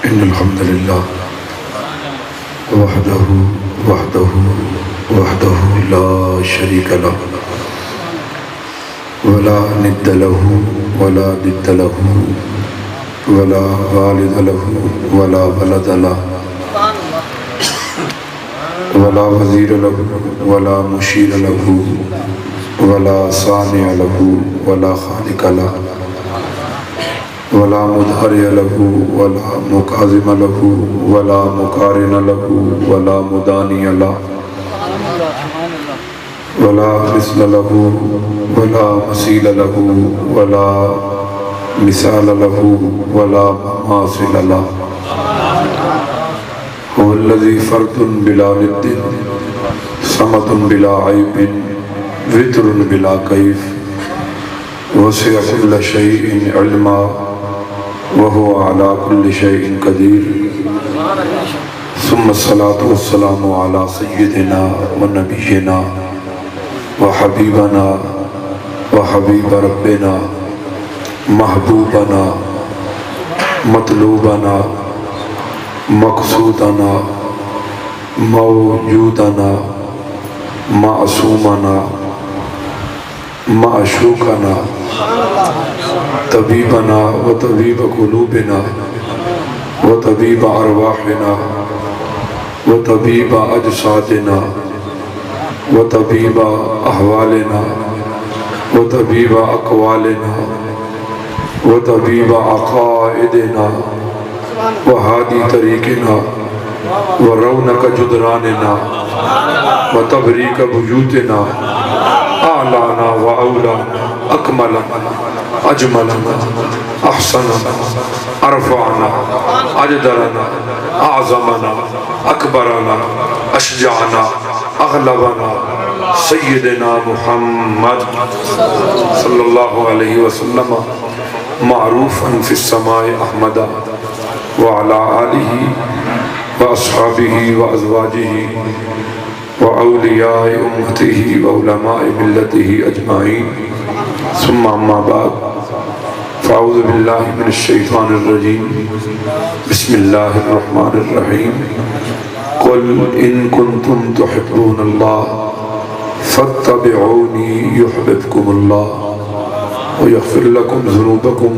إن الحمد لله وحده لا شريك له ولا ند له ولا ضد له ولا والد له ولا ولد له ولا وزير له ولا مشير له ولا صانع له ولا خالق له ولا مدحر له ولا مكاظم له ولا مقارن له ولا مداني له ولا مثل له ولا مثيل له ولا مثال له ولا مماثل له هو الذي فرد بلا ند صمد بلا عيب وتر بلا كيف وسع كل شيء علما وهو على كل شيء قدير ثم الصلاة والسلام على سيدنا ونبينا وحبيبنا وحبيب ربنا محبوبنا مطلوبنا مقصودنا موجودنا معصومنا معشوقنا طبيبنا وطبيب قلوبنا وطبيب أرواحنا وطبيب أجسادنا وطبيب أحوالنا وطبيب أقوالنا وطبيب عقائدنا وهادي طريقنا ورونق جدراننا وتبريك بيوتنا أعلانا وأولانا أكملنا أجملنا أحسننا أرفعنا أجدرنا أعظمنا أكبرنا أشجعنا أغلبنا سيدنا محمد صلى الله عليه وسلم معروفا في السماء أحمد وعلى آله وأصحابه وأزواجه وأولياء أمته وعلماء ملته أجمعين ثم أما بعد فأعوذ بالله من الشيطان الرجيم بسم الله الرحمن الرحيم قل إن كنتم تحبون الله فاتبعوني يحببكم الله ويغفر لكم ذنوبكم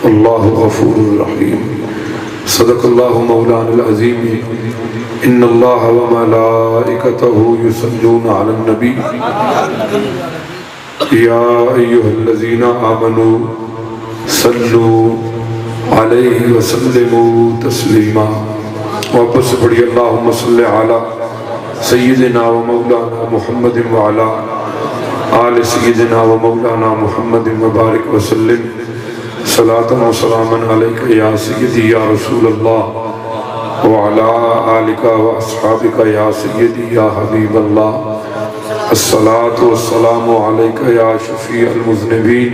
والله غفور رحيم صدق الله مولانا العظيم إن الله وملائكته يصلون على النبي يا أيها الذين آمنوا صلوا عليه وسلموا تسليما واپس پڑھی اللہم صلی علی سیدنا و مولانا محمد وعلا آل سیدنا و مولانا محمد مبارک وسلم صلاة و سلاما علیک یا سیدی یا رسول اللہ وعلا آلک و اصحابک یا سیدی یا حبیب اللہ الصلاة والسلام علیک یا شفیع المذنبین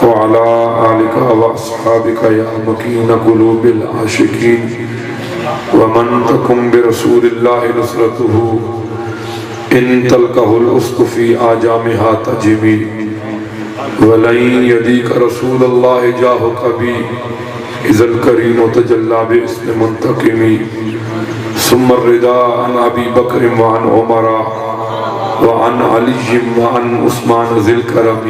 وعلا آلک و اصحابک یا مکین قلوب العاشقین ومن تکم برسول اللہ نصرته ان تلقه الاسق فی آجامها تجمی ولئن یدیک رسول اللہ جاہک بی اذا الکریم تجلی باسم منتقمی ثم الرداء عن ابی بکر وعن عمر وعن علی وعن عثمان ذی الکرم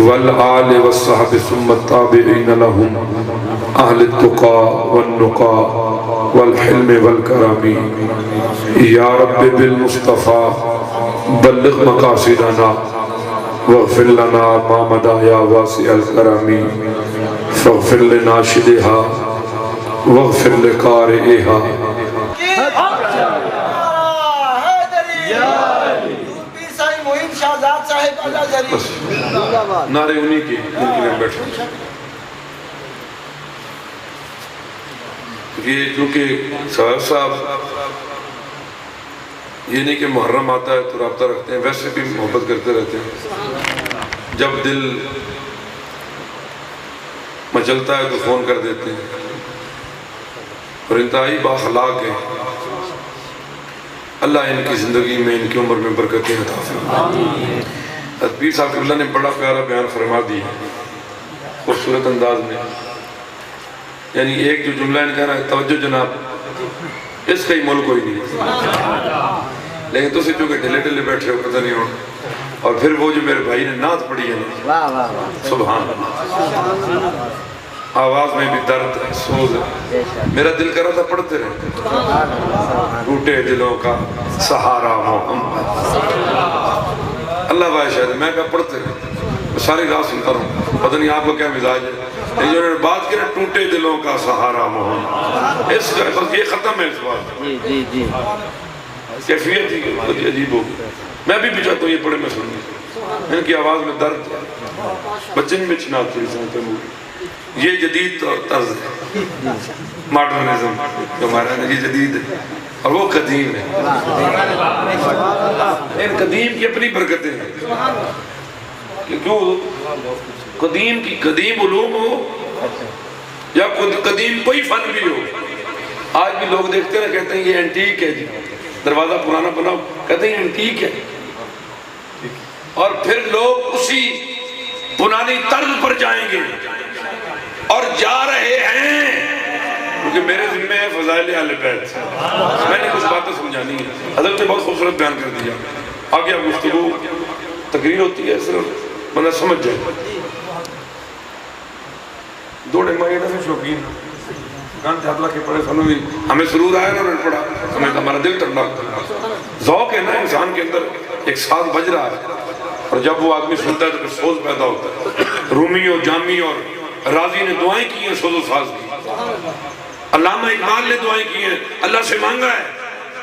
والآل والصحب ثم التابعین لهم اہل التقى والنقى والحلم والکرم یا رب بالمصطفى بلغ مقاصدنا واغفر لنا ما مدى یا واسع الکرم فاغفر لناشدها واغفر لقارئها نعرے انہی کی ان کے لئے بیٹھے یہ چونکہ صاحب یہ نہیں کہ محرم آتا ہے تو رابطہ رکھتے ہیں، ویسے بھی محبت کرتے رہتے ہیں، جب دل مچلتا ہے تو فون کر دیتے ہیں، اور انتہائی باخلاق ہیں۔ اللہ ان کی زندگی میں ان کی عمر میں برکتیں عطا فرمائے۔ پیر صاحب اللہ نے بڑا پیارا بیان فرما دی خوبصورت انداز میں یعنی ایک جو جملہ ان کہہ رہا ہے توجہ جناب اس کا ہی مول کوئی نہیں، لیکن تو سے جو کہ ڈھلے ڈھلے بیٹھے ہو پتہ نہیں ہو. اور پھر وہ جو میرے بھائی نے نعت پڑھی ہے نا، سبحان اللہ، آواز میں بھی درد ہے، سوز ہے. میرا دل کر رہا تھا پڑھتے رہے. ٹوٹے دلوں کا سہارا محمد، اللہ بھائی شاید میں کہا پڑھتے رہے. ساری رات سنتا رہا ہوں، پتہ نہیں آپ کو کیا مزاج ہے. لیکن جو انہوں نے بات کی نا ٹوٹے دلوں کا سہارا محمد، اس کا بس یہ ختم ہے. اس بات کیفیت ہی بہت عجیب ہوگی. میں بھی چاہتا ہوں یہ پڑھے میں سنوں. ان کی آواز میں درد ہے. بچن میں چنات کی سنتے ہوں. یہ جدید طرز ہے، ماڈرنزم جو ہمارا ہے یہ جدید ہے اور وہ قدیم ہے. ان قدیم کی اپنی برکتیں ہیں. کیوں قدیم علوم ہو یا قدیم کوئی فن بھی ہو، آج بھی لوگ دیکھتے ہیں کہتے ہیں یہ اینٹیک ہے جی، دروازہ پرانا بناؤ کہتے ہیں اینٹیک ہے. اور پھر لوگ اسی پرانی طرز پر جائیں گے اور جا رہے ہیں. کیونکہ میرے ذمہ ہے فضائل اہل بیت، میں نے کچھ باتیں سمجھانی ہے. حضرت نے بہت خوبصورت بیان کر دیا. آگے اب گفتگو تقریر ہوتی ہے صرف بندہ سمجھ جائے. دوڑے مائے نہ سے شوقین گانتے حد کے پڑھے سنوں بھی ہمیں سرور آیا نا انہوں نے پڑھا، ہمیں ہمارا دل ٹھنڈا ہوتا ہے. ذوق ہے نا انسان کے اندر ایک ساز بج رہا ہے اور جب وہ آدمی سنتا ہے تو پھر سوز پیدا ہوتا ہے. رومی اور جامی اور راضی نے دعائیں کی ہیں سوز و ساز کی. علامہ اقبال نے دعائیں کی ہیں، اللہ سے مانگا ہے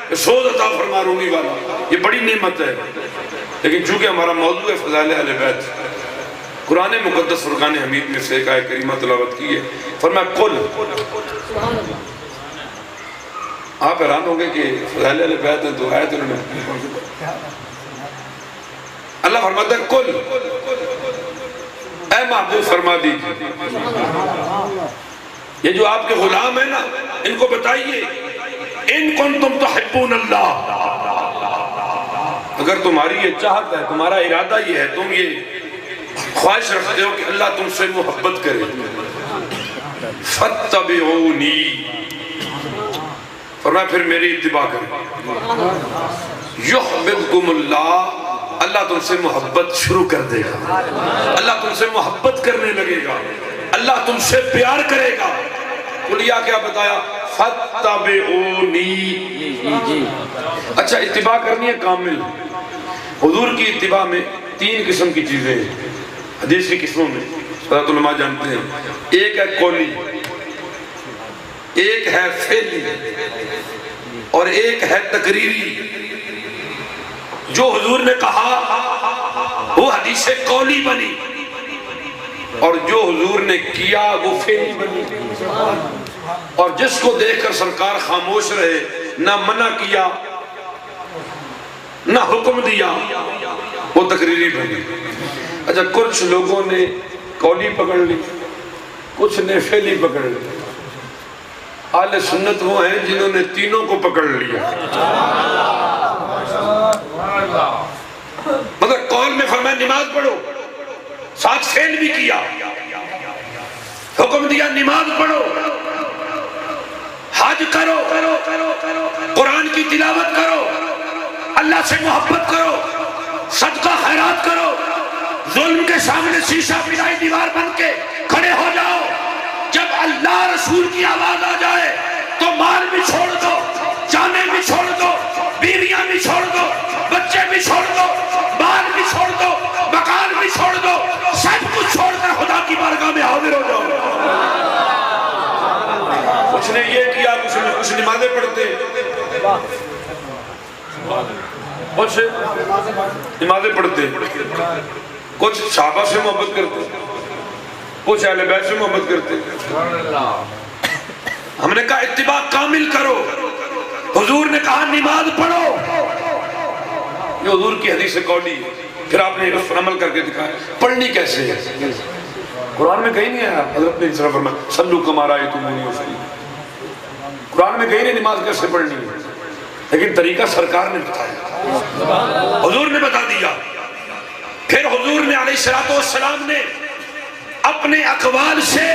کہ سوز عطا فرما رومی والا. یہ بڑی نعمت ہے. لیکن چونکہ ہمارا موضوع ہے فضائل اہل بیت، قرآن مقدس فرقان حمید میں سے ایک آیت کریمہ تلاوت کی ہے. فرمایا قل، آپ حیران ہوں گے کہ فضائل اہل بیت ہیں تو آیت انہوں نے. اللہ فرماتا ہے قل، اے محبوب فرما دیجئے، یہ جو آپ کے غلام ہیں نا ان کو بتائیے، ان کنتم تحبون اللہ، اگر تمہاری یہ چاہت ہے، تمہارا ارادہ یہ ہے، تم یہ خواہش رکھتے ہو کہ اللہ تم سے محبت کرے، فاتبعونی، فرمایا پھر میری اتباع کرے. یحببکم اللہ، اللہ تم سے محبت شروع کر دے گا، اللہ تم سے محبت کرنے لگے گا، اللہ تم سے پیار کرے گا. کلیا کیا بتایا؟ فاتبعونی. اچھا اتباع کرنی ہے کامل. حضور کی اتباع میں 3 قسم کی چیزیں ہیں حدیث کی قسموں میں، حضرت علماء جانتے ہیں. ایک ہے قولی، ایک ہے فعلی اور ایک ہے تقریری. جو حضور نے کہا وہ حدیث قولی بنی اور جو حضور نے کیا وہ فعلی بنی. اور جس کو دیکھ کر سرکار خاموش رہے، نہ منع کیا نہ حکم دیا، وہ تقریری بنی. اچھا کچھ لوگوں نے قولی پکڑ لی، کچھ نے فعلی پکڑ لی. اہل سنت وہ ہیں جنہوں نے تینوں کو پکڑ لیا. مگر قول میں فرمایا نماز پڑھو، ساتھ فعل بھی کیا، حکم دیا نماز پڑھو، حج کرو، قرآن کی تلاوت کرو، اللہ سے محبت کرو، صدقہ خیرات کرو، ظلم کے سامنے شیشہ پلائی دیوار بن کے کھڑے ہو جاؤ. جب اللہ رسول کی آواز آ جائے تو مال بھی چھوڑ دو، جانیں بھی چھوڑ دو، بیویاں بھی چھوڑ دو، بچے بھی چھوڑ دو، مال بھی چھوڑ دو، مکان بھی چھوڑ دو، سب کچھ چھوڑ کر خدا کی بارگاہ میں حاضر ہو جاؤ. کچھ نے یہ کیا، کچھ نمازیں پڑھتے، کچھ نمازیں پڑھتے، کچھ صحابہ سے محبت کرتے، کچھ اہل بیت سے محبت کرتے. ہم نے کہا اتباع کامل کرو. حضور نے کہا نماز پڑھو، یہ حضور کی حدیث قولی ہے. پھر آپ نے اس پر عمل کر کے دکھایا. پڑھنی کیسے ہے؟ قرآن میں کہیں نہیں ہے. حضرت نے اس طرح فرمایا صلو کما رأیتمونی اصلی. قرآن میں کہیں نہیں نماز کیسے پڑھنی ہے، لیکن طریقہ سرکار نے بتایا، حضور نے بتا دیا. پھر حضور نے علیہ السلام نے اپنے اقوال سے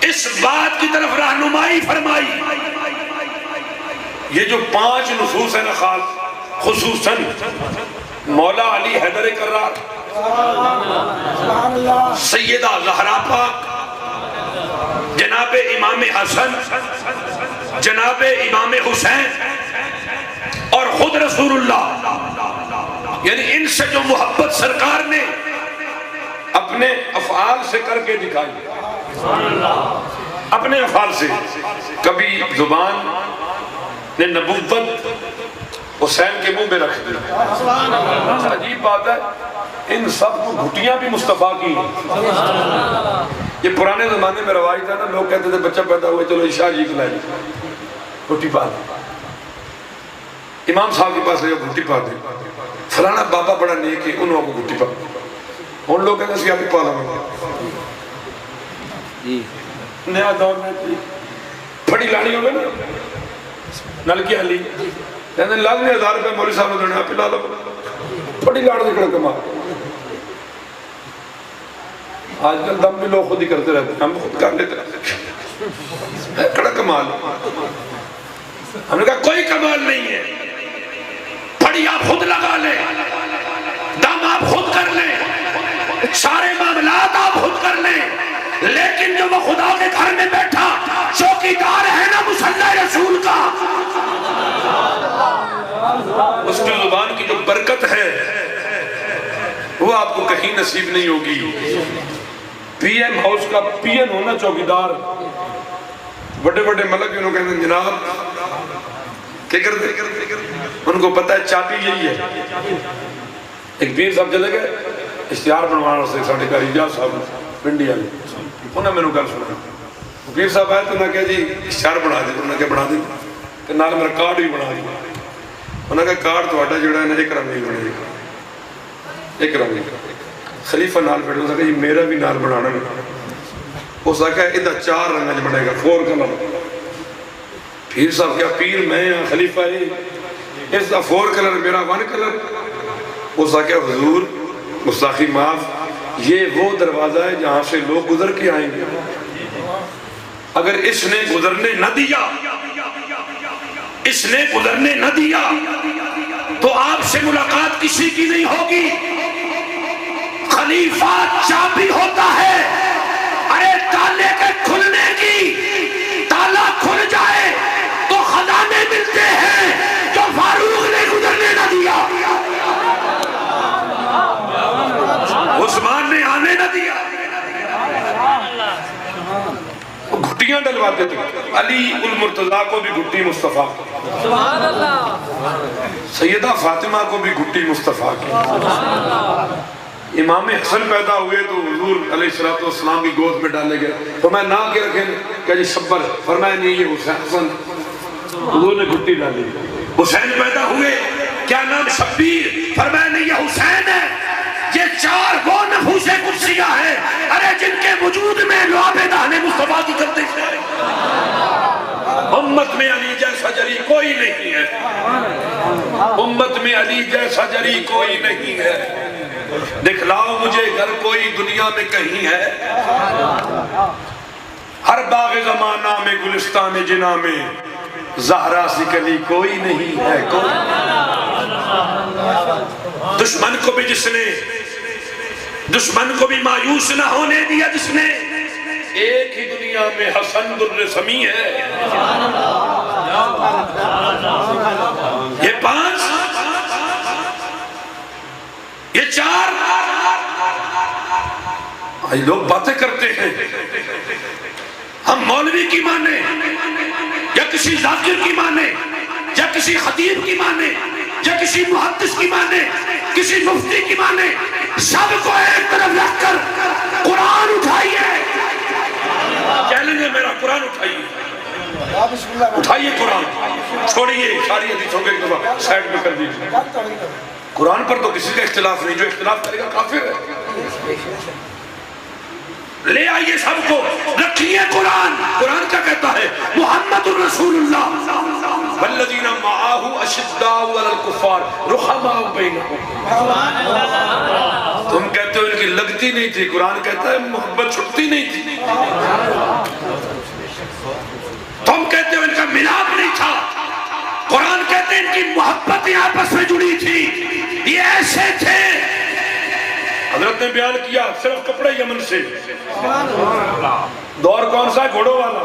اس بات کی طرف رہنمائی فرمائی. یہ جو 5 نصوص ہیں نا خصوصاً مولا علی حیدر کرار، سیدہ زہرا پاک، جناب امام حسن، جناب امام حسین اور خود رسول اللہ، یعنی ان سے جو محبت سرکار نے اپنے افعال سے کر کے دکھائی، اپنے افعال سے. کبھی زبان نے نبوت حسین کے منہ میں رکھ دی. عجیب بات ہے، ان سب کو گھٹیاں بھی مصطفیٰ کی ہیں. یہ پرانے زمانے میں روایت تھا نا، لوگ کہتے تھے بچہ پیدا ہوئے چلو عشاء جی کھلائیں گھٹی پا دیں، امام صاحب کے پاس لے گھٹی پا دیں، فلانا بابا بڑا نیک ہے انہوں کو گھٹی پا. ان لوگ کہتے ہیں سیاہ بھی پالا میں نیا دور میں پھڑی لانی ہوگا نا نلکی علی کہتے ہیں لاغ نے 1000 روپے مولی صاحب نے دینے آپ لا لو پھڑی لاڑ دکھڑا کما. آج کل دم بھی لوگ خود ہی کرتے رہتے ہیں، ہم خود کر لیتے رہتے ہیں. کڑا کمال. ہم نے کہا کوئی کمال نہیں ہے، پھڑی آپ خود لگا لیں، دم آپ خود کر لیں، سارے معاملات آپ خود کر لیں، لیکن جو وہ خدا کے گھر میں بیٹھا چوکیدار ہے نا مصلی رسول کا، اس کی زبان کی جو برکت ہے وہ آپ کو کہیں نصیب نہیں ہوگی. پی ایم ہاؤس کا پی ایم ہونا چوکیدار، بڑے بڑے ملک انہوں کہتے ہیں جناب کیا کرتے، ان کو پتہ ہے چابی یہی ہے. ایک پیر صاحب چلے گئے اشتہار بنوانا سے ساڑھے کا ایجاز صاحب پنڈی آگے، انہیں میں نے گل سنا. پیر صاحب آئے تو انہیں کہا جی اشتہار بنا دیں، انہیں کہا بنا دیں کہ نال میرا کارڈ بھی بنا دیں. انہیں کہا کارڈ تو آٹا جڑا ہے نا اکرم نہیں بنے گا، اکرم نہیں. خلیفہ نال بیٹھے انہوں نے کہا جی میرا بھی نال بنانا ہے. اس نے کہا ادھا 4 رنگ بنے گا 4 کلر. پیر صاحب کیا پیر میں یا خلیفہ ہے، اس دا 4 کلر میرا 1 کلر. اس نے کہا حضور مستاخی معاف، یہ وہ دروازہ ہے جہاں سے لوگ گزر کے آئیں گے، اگر اس نے گزرنے نہ دیا، اس نے گزرنے نہ دیا تو آپ سے ملاقات کسی کی نہیں ہوگی. خلیفہ چابی ہوتا ہے، ارے تالے کے کھلنے کی، تالا کھل جائے تو خزانے ملتے ہیں جو فاروق نے گزرنے نہ دیا، عثمان نے آنے نہ دیا. وہ گھٹیاں ڈلواتے تھے. علی المرتضیٰ کو بھی گھٹی مصطفیٰ کی، سیدہ فاطمہ کو بھی گھٹی مصطفیٰ کی. امام حسن پیدا ہوئے تو حضور علیہ السلام کی گود میں ڈالے گئے، فرمایا نام کے رکھیں کہ جی شبر، فرمایا نہیں یہ حسن، حضور نے گھٹی ڈالی. حسین پیدا ہوئے کیا نام شبیر، فرمایا نہیں یہ حسین ہے. یہ 4 وہ نفوس قدسیہ ہیں ارے جن کے وجود میں لعاب دہن مصطفیٰ کی گردش ہے. امت میں علی جیسا جری کوئی نہیں ہے، امت میں علی جیسا جری کوئی نہیں ہے. دکھلاؤ مجھے گھر کوئی دنیا میں کہیں ہے، ہر باغ زمانہ میں گلستان جنا میں زہرا سی کلی کوئی نہیں ہے. دشمن کو بھی جس نے، دشمن کو بھی مایوس نہ ہونے دیا جس نے، ایک ہی دنیا میں حسن در سمی ہے. یہ 5 یہ 4 لوگ باتیں کرتے ہیں ہم مولوی کی مانے یا کسی ذاکر کی مانے یا کسی خطیب کی مانے یا کسی محدث کی مانے، کسی مفتی کی مانے، سب کو ایک طرف رکھ کر قرآن اٹھائیے. چیلنج ہے میرا، قرآن اٹھائیے، اٹھائیے قرآن، چھوڑیے ساری حدیثوں کے ایک دفعہ سائڈ میں کر دیجیے. قرآن پر تو کسی کا اختلاف نہیں، جو اختلاف کرے گا کافر ہے. لے آئیے سب کو، رکھیے قرآن. قرآن کیا کہتا ہے؟ محمد الرسول اللہ والذین معاہ اشداء علی الکفار رحماء بینہم. تم کہتے ہو ان کی لگتی نہیں تھی، قرآن کہتا ہے محبت چھٹتی نہیں تھی. تم کہتے ہو ان کا ملاپ نہیں تھا، قرآن کہتے ہیں ان کی محبتیں آپس میں جڑی تھی. یہ ایسے تھے. حضرت نے بیان کیا صرف کپڑے یمن سے. دور کون سا؟ گھوڑوں والا،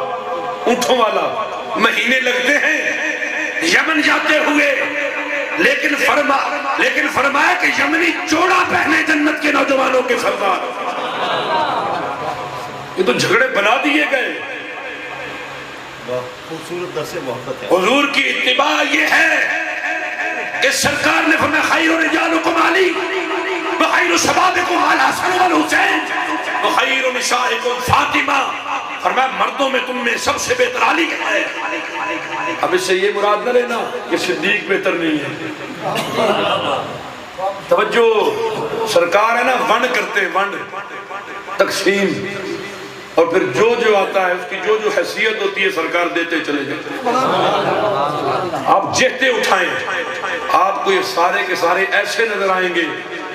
اونٹوں والا. مہینے لگتے ہیں یمن جاتے ہوئے، لیکن فرمایا کہ یمنی جوڑا پہنے جنت کے نوجوانوں کے سردار. یہ تو جھگڑے بنا دیے گئے. حضور کی اتباع یہ ہے کہ سرکار نے فرمایا خیر رجالکم علی وخیر شبابکم الحسن والحسین وخیر نسائکم فاطمہ. فرمایا مردوں میں تم میں سب سے بہتر علی ہے. اب اس سے یہ مراد نہ لینا کہ صدیق بہتر نہیں ہے. توجہ، سرکار ہے نا ونڈ کرتے، ونڈ تقسیم، اور پھر جو آتا ہے اس کی جو حیثیت ہوتی ہے سرکار دیتے چلے جاتے. آپ جہتے اٹھائیں آپ کو یہ سارے کے سارے ایسے نظر آئیں گے،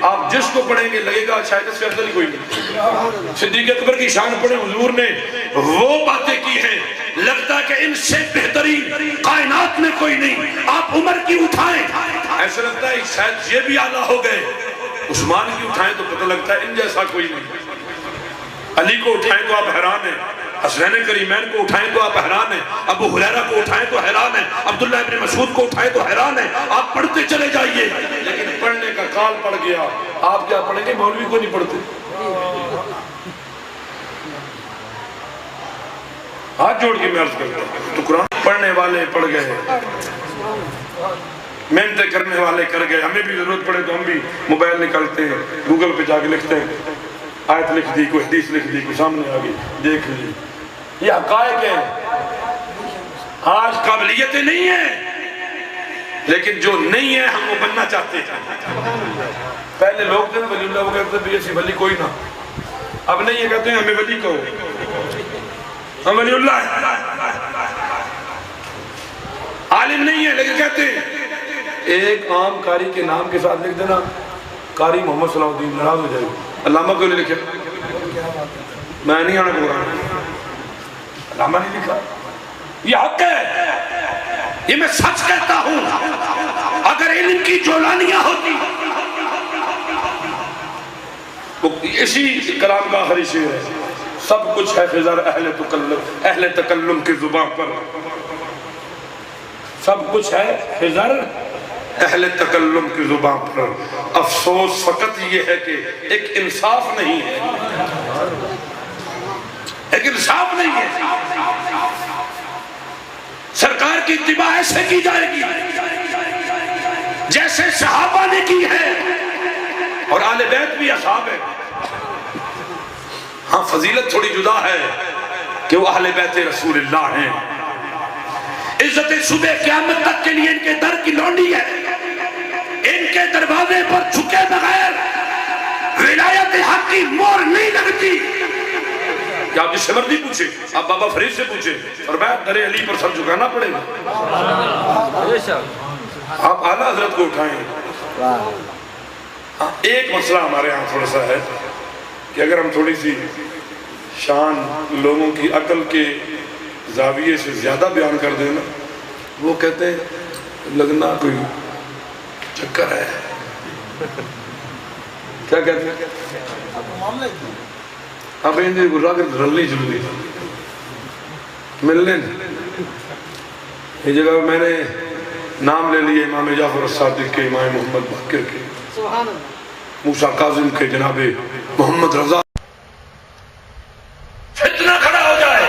آپ جس کو پڑھیں گے لگے گا شاید اس سے افضل کوئی نہیں. صدیق اکبر کی شان پڑھیں، حضور نے وہ باتیں کی ہیں لگتا کہ ان سے بہترین کائنات میں کوئی نہیں. آپ عمر کی اٹھائیں ایسا لگتا ہے شاید یہ بھی اعلیٰ ہو گئے. عثمان کی اٹھائیں تو پتہ لگتا ہے ان جیسا کوئی نہیں. علی کو اٹھائیں تو آپ حیران ہیں، حسنین کریمین کو اٹھائیں تو آپ حیران ہیں، ابو ہریرہ کو اٹھائیں تو حیران ہیں، عبداللہ ابن مسعود کو اٹھائیں تو حیران ہیں. آپ پڑھتے چلے جائیے. لیکن پڑھنے کا کال پڑ گیا، آپ کیا پڑھیں گے؟ مولوی کو نہیں پڑھتے. ہاتھ جوڑ کے میں عرض کرتا ہوں تو قرآن پڑھنے والے پڑھ گئے، محنتیں کرنے والے کر گئے. ہمیں بھی ضرورت پڑے تو ہم بھی موبائل نکالتے ہیں، گوگل پہ جا کے لکھتے ہیں، آیت لکھ دی، کوئی حدیث لکھ دی، کوئی سامنے آگئی دیکھ لی. یہ حقائق ہیں. آج قابلیتیں نہیں ہیں، لیکن جو نہیں ہے ہم وہ بننا چاہتے ہیں. پہلے لوگ تھے نا ولی اللہ وہ کہتے ہیں ایسی ولی کوئی نہ. اب نہیں یہ کہتے ہیں ہمیں ولی کہو، ہم ولی اللہ ہے. عالم نہیں ہے لیکن کہتے ہیں ایک عام قاری کے نام کے ساتھ لکھ دینا قاری محمد صلی اللہ علیہ وسلم، ناراض ہو جائے گا. علامہ کو نہیں لکھے، میں نہیں آنا قرآن، علامہ نہیں لکھا. یہ حق ہے، یہ میں سچ کہتا ہوں. اگر علم کی جولانیاں ہوتی، اسی کلام کا آخری شعر ہے، سب کچھ ہے خضر اہل تکلم کی زبان پر. سب کچھ ہے خضر اہل تکلم کی زبان پر. افسوس فقط یہ ہے کہ ایک انصاف نہیں ہے، ایک انصاف نہیں ہے. سرکار کی اتباع ایسے کی جائے گی جیسے صحابہ نے کی ہے، اور آل بیت بھی اصحاب ہے. ہاں فضیلت تھوڑی جدا ہے کہ وہ اہل بیت رسول اللہ ہیں. عزت صبح قیامت تک کے لیے ان کے در کی لونڈی ہے. ان کے دروازے پر جھکے بغیر ولایت حق کی مور نہیں لگتی. کہ آپ جس سے مرضی پوچھیں، آپ بابا فرید سے پوچھیں، اور بیت در علی پر سر جھکانا پڑے گا. آپ اعلیٰ حضرت کو اٹھائیں. ایک مسئلہ ہمارے ہاں تھوڑا سا ہے کہ اگر ہم تھوڑی سی شان لوگوں کی عقل کے زاویے سے زیادہ بیان کر دیں نا، وہ کہتے ہیں لگنا کوئی چکر ہے. کیا کہتے ہیں؟ اب اندھے گرا کر رلنی ضروری ملنے. یہ جگہ میں نے نام لے لیے امام جعفر الصادق کے، امام محمد باقر کے، موسیٰ کاظم کے، جناب محمد رضا. فتنہ کھڑا ہو جائے،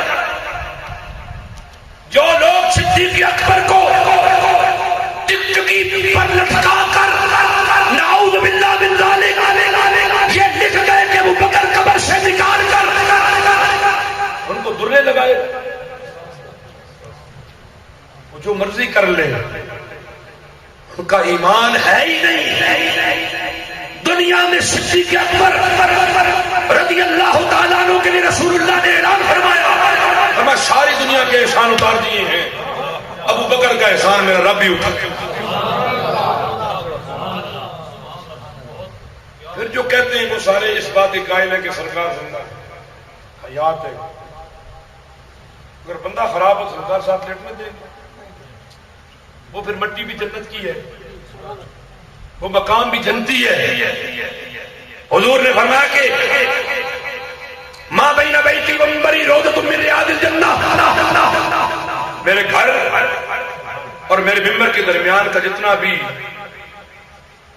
جو لوگ صدیق اکبر کو ٹکٹکی پر لٹکا کر نعوذ باللہ من ذالک یہ لکھ گئے کہ ابو بکر قبر سے نکال کر ان کو درے لگائے، وہ جو مرضی کر لے، ان کا ایمان ہے ہی نہیں. دنیا میں صدیق اکبر رضی اللہ تعالیٰ عنہ کے لیے رسول اللہ نے اعلان فرمایا، ساری دنیا کے احسان اتار دیے ہیں. ابو بکر کا احسان میرا رب ہی اٹھا. پھر جو کہتے ہیں وہ سارے اس بات کے قائل ہے کہ سرکار زندہ حیات ہے. اگر بندہ خراب ہو سرکار ساتھ لیٹنے دے گا. وہ پھر مٹی بھی جنت کی ہے, وہ مقام بھی جنتی ہے. حضور نے فرمایا کہ ماں بین بیتی و منبری روضۃ من ریاض الجنہ, میرے گھر اور میرے ممبر کے درمیان کا جتنا بھی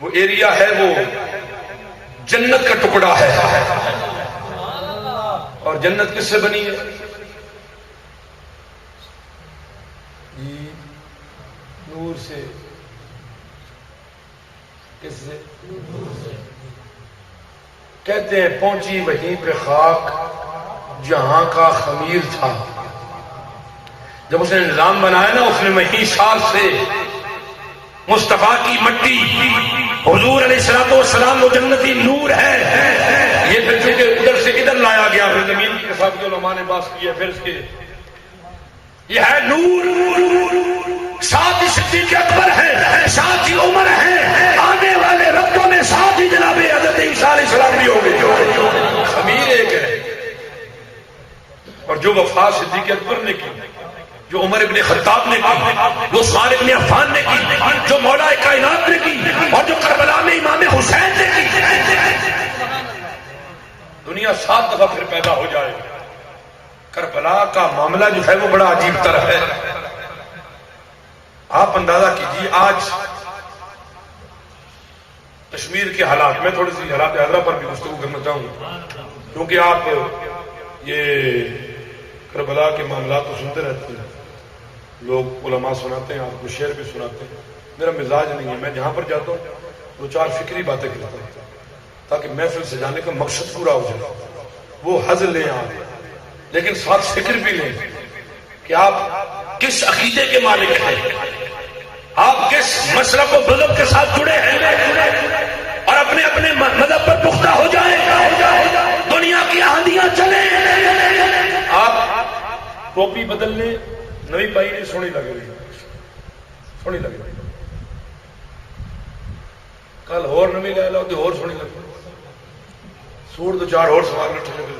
وہ ایریا ہے وہ جنت کا ٹکڑا ہے. اور جنت کس سے بنی ہے؟ نور سے. کس سے؟ کہتے ہیں پہنچی وہیں پہ خاک جہاں کا خمیر تھا. جب اس نے نظام بنایا نا, اس نے وہیں سال سے مصطفیٰ کی مٹی حضور علیہ الصلوۃ والسلام وہ جنتی نور ہے. یہ پھر چونکہ ادھر سے ادھر لایا گیا, پھر زمین کے ساتھ جو علماء نے بات کی ہے, پھر اس کے یہ ہے نور. ساتھ ہی صدیق اکبر ہے, ساتھ ہی عمر ہے, آنے والے ربوں میں ساتھ ہی جناب حضرت عیسیٰ علیہ السلام بھی ہو گئے. خمیر ایک ہے. اور جو وفا صدیق اکبر نے کی, جو عمر ابن خطاب نے کی, جو عثمان ابن عفان نے کی, جو مولا کائنات نے کی, اور جو کربلا میں امام حسین نے کی, دنیا 7 دفعہ پھر پیدا ہو جائے. کربلا کا معاملہ جو ہے وہ بڑا عجیب طرح ہے. آپ اندازہ کیجیے آج کشمیر کے حالات, میں تھوڑی سی حالات حیدرآباد پر بھی گفتگو کرنا چاہوں گا, کیونکہ آپ یہ کربلا کے معاملات تو سنتے رہتے ہیں, لوگ علماء سناتے ہیں, آپ کو شعر بھی سناتے ہیں. میرا مزاج نہیں ہے, میں جہاں پر جاتا ہوں 2-4 فکری باتیں کرتا ہوں تاکہ محفل سے جانے کا مقصد پورا ہو جائے. وہ حض لیں آپ, لیکن ساتھ فکر بھی لیں کہ آپ کس عقیدے کے مالک ہیں, آپ کس مسلک و مذہب کے ساتھ جڑے ہیں, اور اپنے اپنے مذہب پر پختہ ہو جائیں. دنیا کی آندیاں چلیں, آپ ٹوپی بدل لیں, نئی پائی نہیں سونی لگ رہی, سونی لگ رہی, کل اور نوی لے لو تو اور سونی لگ رہی, سوٹ 2-4 اور سوال لٹھے لگے.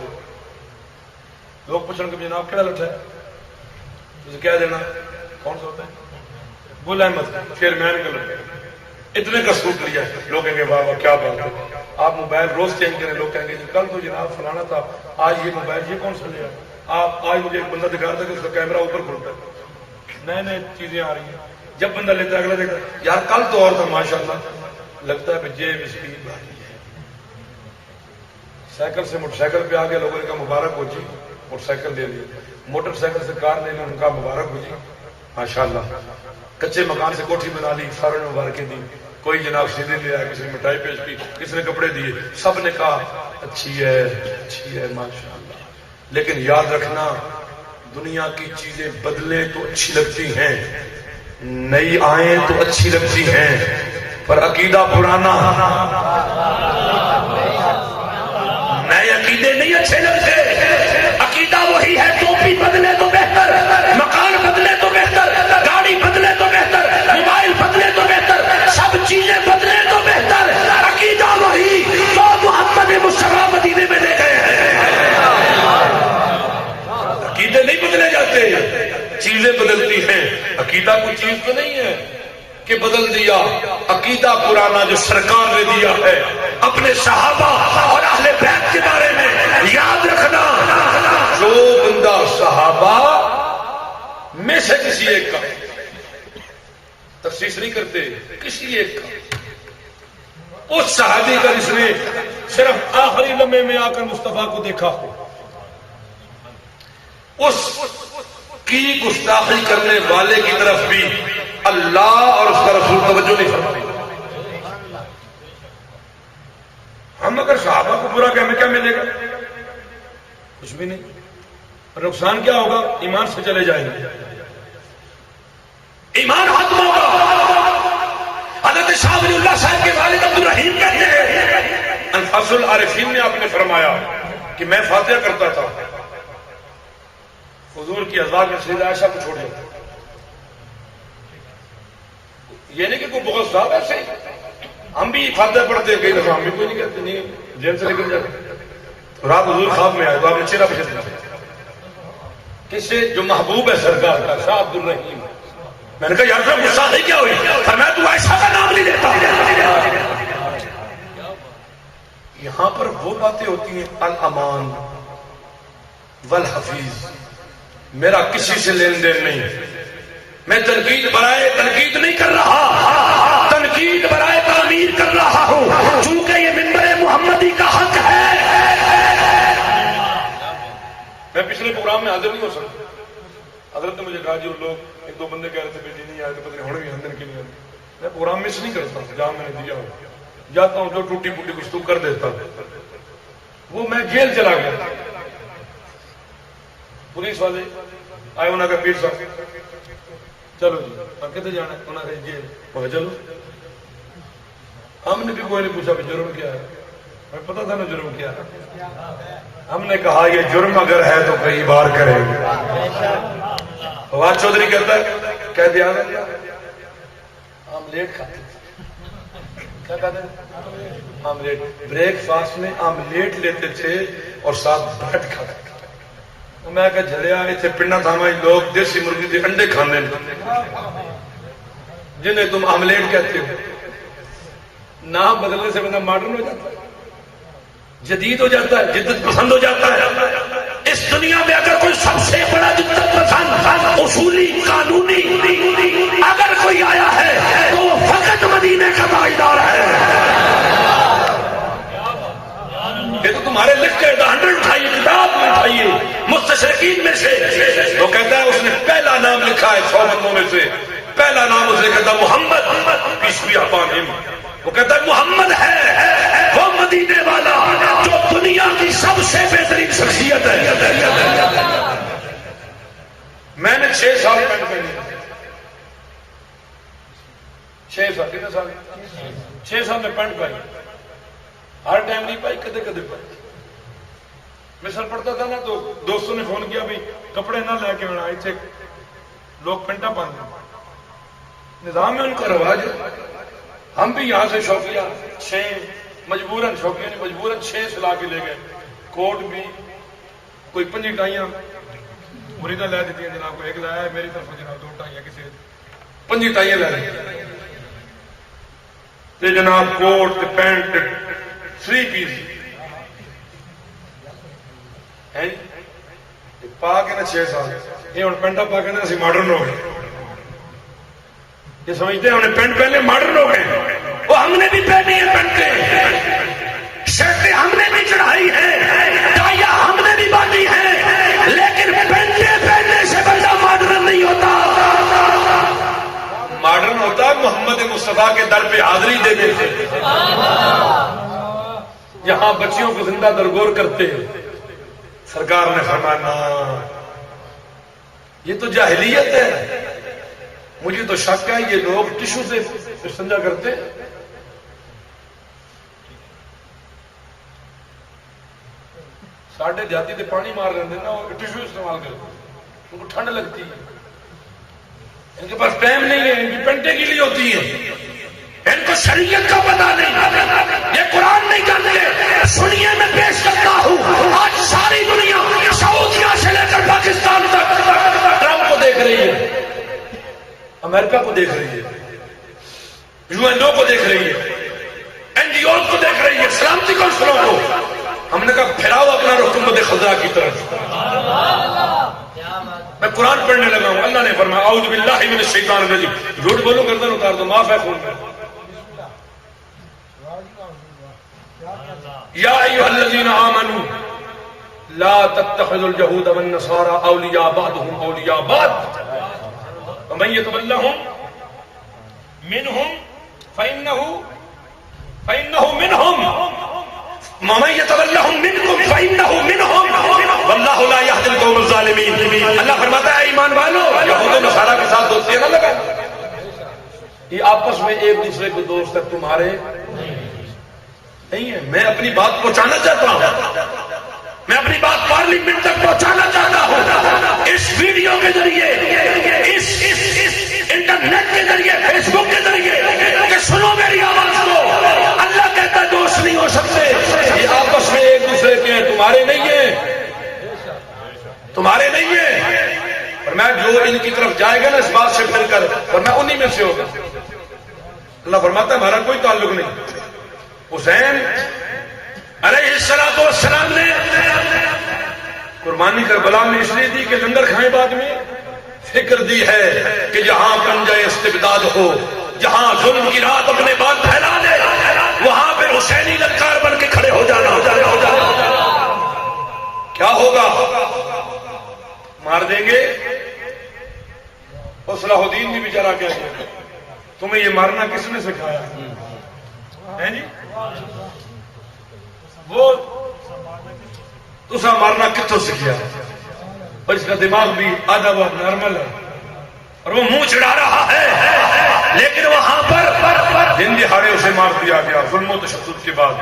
لوگ پوچھیں کہ جناب کہڑا لٹھا ہے, تجھے کہہ دینا کون سا ہوتا ہے, گل احمد چیئرمین کا لٹھا, اتنے کا سوٹ لیا. لوگ کہیں گے واہ واہ کیا بات ہے. آپ موبائل روز چینج کریں, لوگ کہیں گے کل تو جناب فلانا تھا, آج یہ موبائل یہ کون سا لیا. آپ آج مجھے ایک بندہ دکھا رہا تھا کہ اس کا کیمرہ اوپر کھلتا ہے, نئے نئے چیزیں آ رہی ہیں. جب بندہ لیتا ہے اگلا دیکھتا ہے یار کل تو اور تھا ماشاءاللہ, لگتا ہے کہ یہ مسکین بات ہے. سائیکل سے موٹر سائیکل پہ آ گیا, لوگوں نے کہا مبارک ہو جی, موٹر سائیکل لے لی. موٹر سائیکل سے کار لے لی, ان کا مبارک ہو جی ماشاءاللہ. کچے مکان سے کوٹھی بنا لی, ساروں نے مبارکیں دی. کوئی جناب سیدھے لے آیا, کسی نے مٹھائی پیش کی, کسی نے کپڑے دیے, سب نے کہا اچھی ہے ماشاءاللہ. لیکن یاد رکھنا دنیا کی چیزیں بدلیں تو اچھی لگتی ہیں, نئی آئیں تو اچھی لگتی ہیں, پر عقیدہ پرانا, نئے عقیدے نہیں اچھے لگتے. عقیدہ وہی ہے, ٹوپی بدلے تو بہتر, مکان بدلے تو بہتر, گاڑی بدلے تو بہتر, موبائل بدلے تو بہتر, سب چیزیں بدلے تو بہتر. عقیدہ وہی جو محمد مصطفیٰ مدینے میں لے گئے ہیں. عقیدے نہیں بدلے جاتے, چیزیں بدلتی ہیں. عقیدہ کوئی چیز تو نہیں ہے کہ بدل دیا. عقیدہ پرانا جو سرکار نے دیا ہے اپنے صحابہ اور اہل بیت کے بارے میں, یاد رکھنا جو بندہ صحابہ میں سے کسی ایک کا, تخصیص نہیں کرتے, کسی ایک کا, اس صحابی کا جس نے صرف آخری لمحے میں آ کر مصطفیٰ کو دیکھا ہو, اس کی گستاخی کرنے والے کی طرف بھی اللہ اور اس کا رسول توجہ نہیں فرماتے. ہم اگر صحابہ کو برا کہیں کیا ملے گا, کچھ بھی نہیں. نقصان کیا ہوگا, ایمان سے چلے جائیں گے, ایمان ختم ہوگا. حضرت شاہ ولی اللہ صاحب کے والد عبدالرحیم کہتے ہیں انفاس العارفین نے آپ نے فرمایا کہ میں فاتحہ کرتا تھا, حضور کی ازواج میں سیدہ عائشہ کو چھوڑ دیا, یہ نہیں کہ کوئی بہت صاحب ایسے ہی ہم بھی فاتحہ پڑھتے ہیں، کئی دفعہ ہم بھی کوئی نہیں کہتے، نہیں جیل سے نکل جاتے. رات حضور خواب میں آئے تو آپ نے چہرہ پچھے دیا کس سے؟ جو محبوب ہے سرکار کا، شاہ عبد الرحیم. میں نے کہا یار صاحب غصہ نہیں کیا ہوئی؟ فرمایا تو عائشہ کا نام نہیں لیتا. یہاں پر وہ باتیں ہوتی ہیں الامان والحفیظ. میرا کسی سے لین دین نہیں، میں تنقید برائے تنقید نہیں کر رہا، تنقید برائے تعمیر کر رہا ہوں، چونکہ یہ منبر محمدی کا حق ہے. میں پچھلے پروگرام میں حاضر نہیں ہو سکتا. حضرت نے مجھے کہا جو لوگ ایک دو بندے کہہ رہے تھے بیٹی نہیں آئے تو پتہ نہیں ہونے بھی اندر کی نہیں آئے. میں پروگرام مس نہیں کرتا ہوں، جہاں میں نے دیا ہوں جاتا ہوں، جو ٹوٹی پوٹی کچھ تو کر دیتا ہوں. وہ میں جیل چلا گیا، پولیس والے آئے، انہوں نے کہا پیر صاحب چلو جی کتنے جانا ہے؟ انہوں نے کہا جیل. میں چلو. ہم نے بھی کوئی نہیں پوچھا جرم کیا ہے، ہمیں پتا تھا نا جرم کیا ہے. ہم نے کہا یہ جرم اگر ہے تو کئی بار کریں گے. فواد چودھری کہتا ہے کہہ دیا آملیٹ کھاتے، کیا کہتے ہیں؟ آملیٹ. بریک فاسٹ میں آملیٹ لیتے تھے اور ساتھ بریڈ کھاتے تھے. میں کہا جھلیا اتنے پنڈا تھا لوگ دیسی مرغی کے انڈے کھانے جنہیں تم آملیٹ کہتے ہو. نام بدلنے سے بندہ ماڈرن ہو جاتا ہے، جدید ہو جاتا ہے، جدت پسند ہو جاتا ہے. اس دنیا میں اگر کوئی سب سے بڑا جدت پسند اصولی قانونی اگر کوئی آیا ہے تو وہ فقط مدینے کا تاجدار ہے. یہ تو تمہارے لکھ کے 100 اٹھائیے، کتاب میں اٹھائیے مستشرقین میں سے. وہ کہتا ہے اس نے پہلا نام لکھا ہے 100 بندوں میں سے، پہلا نام اس نے کہتا محمد پیس بی اپان ہم. وہ کہتا ہے محمد ہے وہ مدینے والا جو دنیا کی سب سے بہترین شخصیت ہے. میں نے 6 سال پینٹ پہنی، 6 سال. کتنے سال؟ 6 سال میں پینٹ پائی. ہر ٹائم نہیں پائی، کدے کدے پائی. مثال پڑھتا تھا نا تو دوستوں نے فون کیا بھی کپڑے نہ لے کے آنا، اتنے لوگ پینٹا پہنتے، نظام ہے ان کا، رواج ہے. ہم بھی یہاں سے شوقیہ 6 مجبوراً، شوقیہ نہیں مجبوراً 6 سلا کے لے گئے. کوٹ بھی کوئی 5 ٹائیاں مریدہ لے دیتی ہیں جناب کو، ایک لایا ہے میری طرف جناب 2 ٹائیاں، کسی 5 ٹائیاں لے رہی جناب. کوٹ پینٹ 3 پیس پا کے نا 6 سال یہ ہوں پینٹا پا کے نا اسی ماڈرن ہو گئے. یہ سمجھتے ہیں ہم نے پینٹ پہلے ماڈرن ہو گئے. وہ ہم نے بھی پہنی ہے پینٹیں، شرٹیں ہم نے بھی چڑھائی ہے، ٹائیاں ہم نے بھی باندھی ہے، لیکن پینٹیں پہننے سے بندہ ماڈرن نہیں ہوتا. ماڈرن ہوتا محمد مصطفیٰ کے در پہ حاضری دیتے تھے. یہاں بچیوں کو زندہ درگور کرتے ہیں. سرکار نے فرمایا یہ تو جاہلیت ہے. مجھے تو شک ہے یہ لوگ ٹشو سے استنجا کرتے ہیں. ساڑھے دیہاتی تے پانی مار رہے ہیں نا، وہ ٹشو استعمال کرتے ہیں، ان کو ٹھنڈ لگتی ہے، ان کے پاس ٹائم نہیں ہے، ان کی پینٹیں گیلی ہوتی ہیں، ان کو شریعت کا پتہ نہیں، یہ قرآن نہیں جانتے. سنیے میں پیش کرتا ہوں، آج ساری دنیا سعودیہ سے لے کر پاکستان تک ٹرمپ کو دیکھ رہی ہے، امریکہ کو دیکھ رہی ہے، یو این او کو دیکھ رہی ہے، این جی اوز کو دیکھ رہی ہے، سلامتی کونسلوں کو. ہم نے کہا پھیراؤ اپنا رخ گنبد خضرا کی طرف. میں قرآن پڑھنے لگا ہوں. اللہ نے فرمایا اعوذ باللہ من الشیطان الرجیم. جھوٹ بولو گردن اتار دو، معاف ہے خون. یا ایھا الذین آمنوا لا تتخذوا اليهود والنصارى اولیاء بعضهم اولیاء بعض ومن يتولهم منهم فإنه منهم ومن يتولهم منكم فإنه منهم والله لا يهدي القوم الظالمين. اللہ فرماتا ہے ایمان والو یہود و نصارہ کے ساتھ دوستی نہ لگاؤ. یہ آپس میں ایک دوسرے کے دوست ہے، تمہارے نہیں ہے. میں اپنی بات پہنچانا چاہتا ہوں، میں اپنی بات پارلیمنٹ تک پہنچانا چاہتا ہوں. اس ویڈیو کے ذریعے، اس انٹرنیٹ کے ذریعے، فیس بک کے ذریعے تمہارے نہیں ہیں، اور میں جو ان کی طرف جائے گا نا اس بات سے پھر کر، اور میں انہی میں سے ہوگا۔ اللہ فرماتا ہے ہمارا کوئی تعلق نہیں۔ حسین علیہ السلام نے قربانی کربلا میں اس لیے دی کہ لنگر کھائیں بعد میں، فکر دی ہے کہ جہاں پنجہ استبداد ہو، جہاں ظلم کی رات اپنے بال پھیلا دے، وہاں پہ حسینی للکار بن کے کھڑے ہو جانا۔ کیا ہوگا؟ مار دیں گے۔ اور صلاح الدین بھی بیچارہ کیا ہے، تمہیں یہ مارنا کس نے سکھایا ہے جی؟ وہ تسا مارنا کتوں سکھیا؟ اور اس کا دماغ بھی آدھا بہت نارمل ہے اور وہ منہ چڑھا رہا ہے، لیکن وہاں پر دن دہاڑے اسے مار دیا گیا ظلم و تشدد کے بعد۔